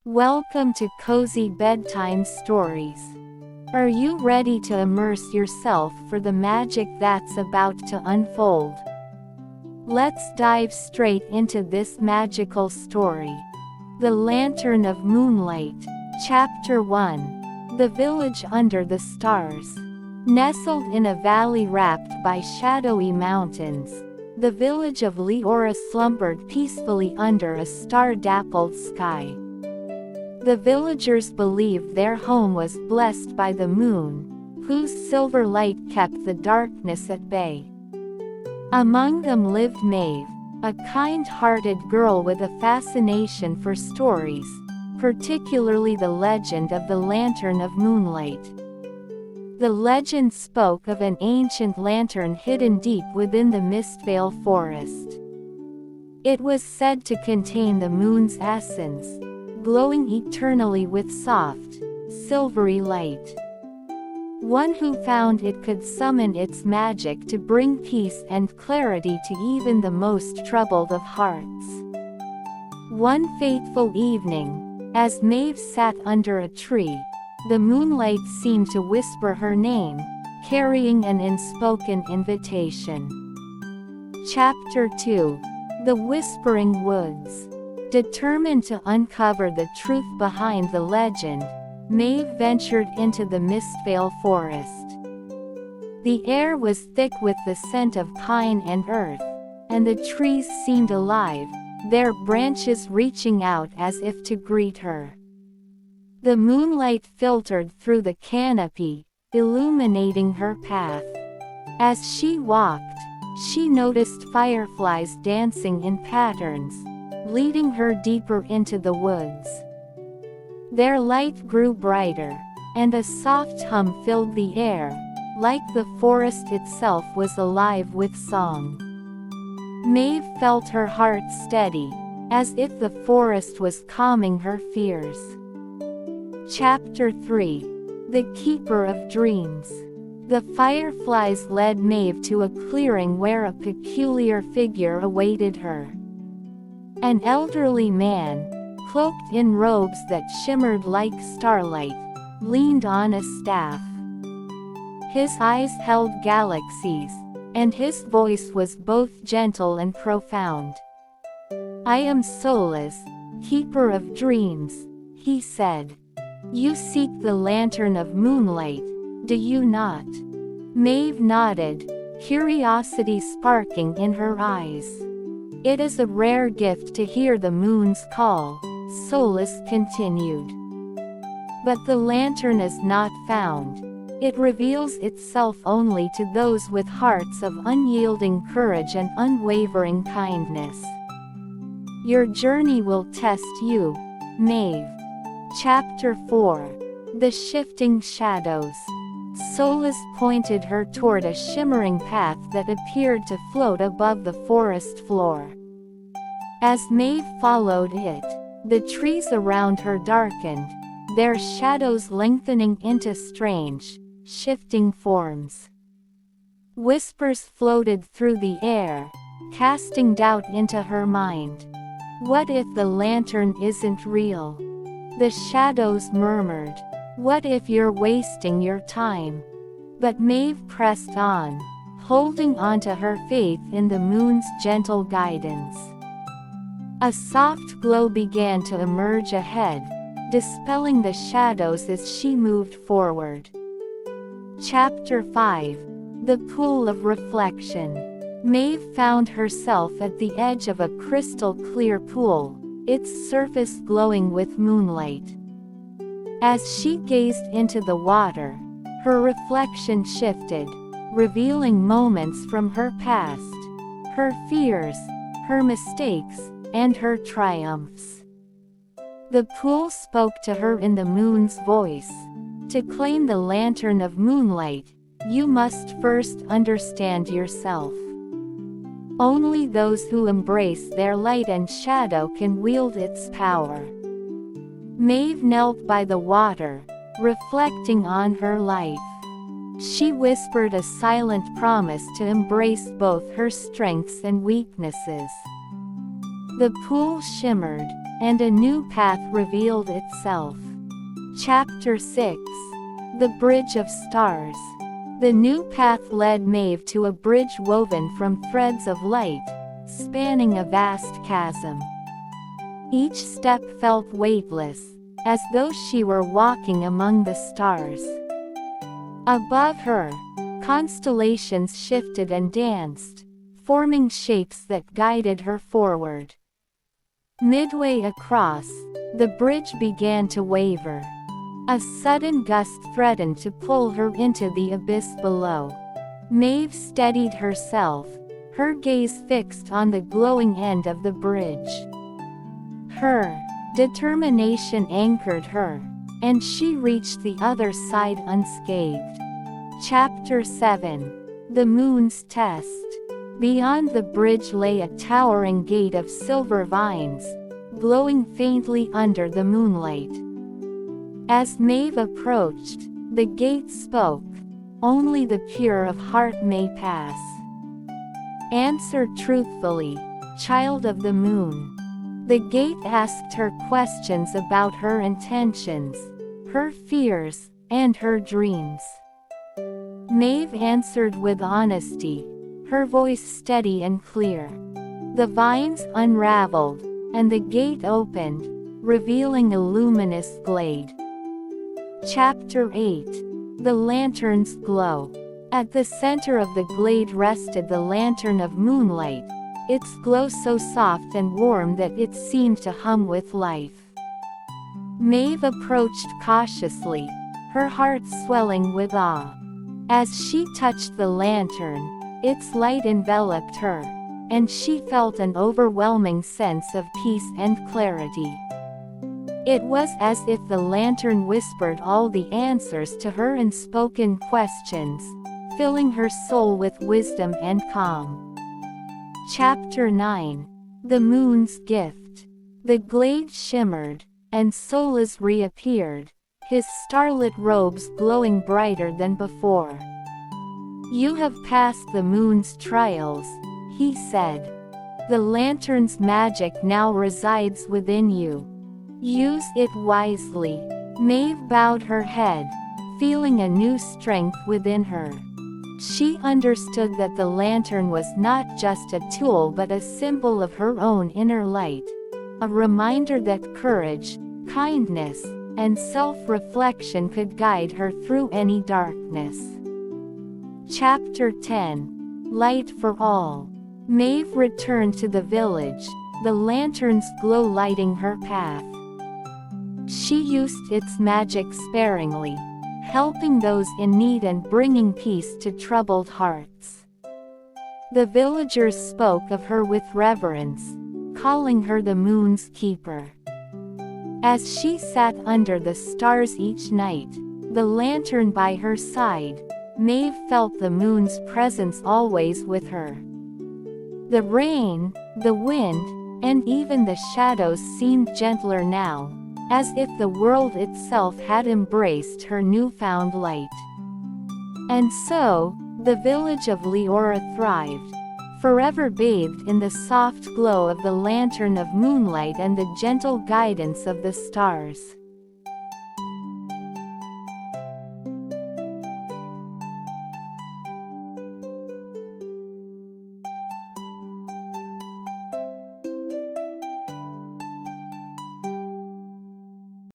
Welcome to Cozy Bedtime Stories. Are you ready to immerse yourself for the magic that's about to unfold? Let's dive straight into this magical story. The Lantern of Moonlight, Chapter 1. The Village Under the Stars. Nestled in a valley wrapped by shadowy mountains, the village of Liora slumbered peacefully under a star-dappled sky. The villagers believed their home was blessed by the moon, whose silver light kept the darkness at bay. Among them lived Maeve, a kind-hearted girl with a fascination for stories, particularly the legend of the Lantern of Moonlight. The legend spoke of an ancient lantern hidden deep within the Mistvale forest. It was said to contain the moon's essence, glowing eternally with soft, silvery light. One who found it could summon its magic to bring peace and clarity to even the most troubled of hearts. One fateful evening, as Maeve sat under a tree, the moonlight seemed to whisper her name, carrying an unspoken invitation. Chapter 2. The Whispering Woods. Determined to uncover the truth behind the legend, Maeve ventured into the Mistvale forest. The air was thick with the scent of pine and earth, and the trees seemed alive, their branches reaching out as if to greet her. The moonlight filtered through the canopy, illuminating her path. As she walked, she noticed fireflies dancing in patterns, leading her deeper into the woods. Their light grew brighter, and a soft hum filled the air, like the forest itself was alive with song. Maeve felt her heart steady, as if the forest was calming her fears. Chapter 3. The Keeper of Dreams. The fireflies led Maeve to a clearing where a peculiar figure awaited her. An elderly man, cloaked in robes that shimmered like starlight, leaned on a staff. His eyes held galaxies, and his voice was both gentle and profound. "I am Solace, Keeper of Dreams," he said. "You seek the Lantern of Moonlight, do you not?" Maeve nodded, curiosity sparking in her eyes. "It is a rare gift to hear the moon's call," Solace continued. "But the lantern is not found. It reveals itself only to those with hearts of unyielding courage and unwavering kindness. Your journey will test you, Maeve." Chapter 4. The Shifting Shadows. Solace pointed her toward a shimmering path that appeared to float above the forest floor. As Maeve followed it, the trees around her darkened, their shadows lengthening into strange, shifting forms. Whispers floated through the air, casting doubt into her mind. "What if the lantern isn't real?" The shadows murmured. "What if you're wasting your time?" But Maeve pressed on, holding on to her faith in the moon's gentle guidance. A soft glow began to emerge ahead, dispelling the shadows as she moved forward. Chapter 5. The Pool of Reflection. Maeve found herself at the edge of a crystal-clear pool, its surface glowing with moonlight. As she gazed into the water, her reflection shifted, revealing moments from her past, her fears, her mistakes, and her triumphs. The pool spoke to her in the moon's voice. "To claim the Lantern of Moonlight, you must first understand yourself. Only those who embrace their light and shadow can wield its power." Maeve knelt by the water, reflecting on her life. She whispered a silent promise to embrace both her strengths and weaknesses. The pool shimmered, and a new path revealed itself. Chapter 6. The Bridge of Stars. The new path led Maeve to a bridge woven from threads of light, spanning a vast chasm. Each step felt weightless, as though she were walking among the stars. Above her, constellations shifted and danced, forming shapes that guided her forward. Midway across, the bridge began to waver. A sudden gust threatened to pull her into the abyss below. Maeve steadied herself, her gaze fixed on the glowing end of the bridge. Her determination anchored her, and she reached the other side unscathed. Chapter 7. The Moon's Test. Beyond the bridge lay a towering gate of silver vines, glowing faintly under the moonlight. As Maeve approached, the gate spoke, "Only the pure of heart may pass. Answer truthfully, child of the moon." The gate asked her questions about her intentions, her fears, and her dreams. Maeve answered with honesty, her voice steady and clear. The vines unraveled, and the gate opened, revealing a luminous glade. Chapter 8. The Lantern's Glow. At the center of the glade rested the Lantern of Moonlight, its glow so soft and warm that it seemed to hum with life. Maeve approached cautiously, her heart swelling with awe. As she touched the lantern, its light enveloped her, and she felt an overwhelming sense of peace and clarity. It was as if the lantern whispered all the answers to her unspoken questions, filling her soul with wisdom and calm. Chapter 9. The Moon's Gift. The glade shimmered, and Solas reappeared, his starlit robes glowing brighter than before. "You have passed the moon's trials," he said. "The lantern's magic now resides within you. Use it wisely." Maeve bowed her head, feeling a new strength within her. She understood that the lantern was not just a tool but a symbol of her own inner light, a reminder that courage, kindness, and self-reflection could guide her through any darkness. Chapter 10. Light for All. Maeve returned to the village, the lantern's glow lighting her path. She used its magic sparingly, helping those in need and bringing peace to troubled hearts. The villagers spoke of her with reverence, calling her the moon's keeper. As she sat under the stars each night, the lantern by her side, Maeve felt the moon's presence always with her. The rain, the wind, and even the shadows seemed gentler now, as if the world itself had embraced her newfound light. And so, the village of Liora thrived, forever bathed in the soft glow of the Lantern of Moonlight and the gentle guidance of the stars.